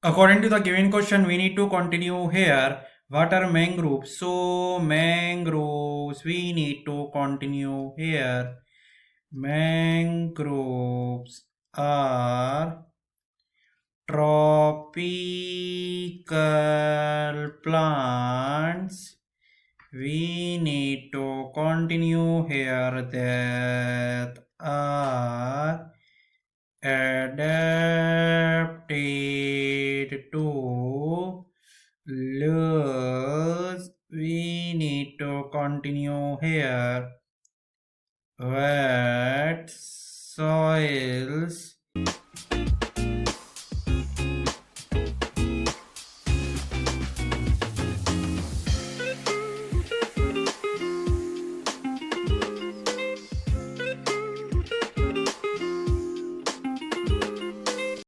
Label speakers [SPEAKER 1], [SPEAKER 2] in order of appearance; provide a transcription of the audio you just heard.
[SPEAKER 1] According to the given question, we need to continue here. What are mangroves? So, mangroves, we need to continue here. Mangroves are tropical plants. We need to continue here that are adapted to lose. We need to continue here. Wet soils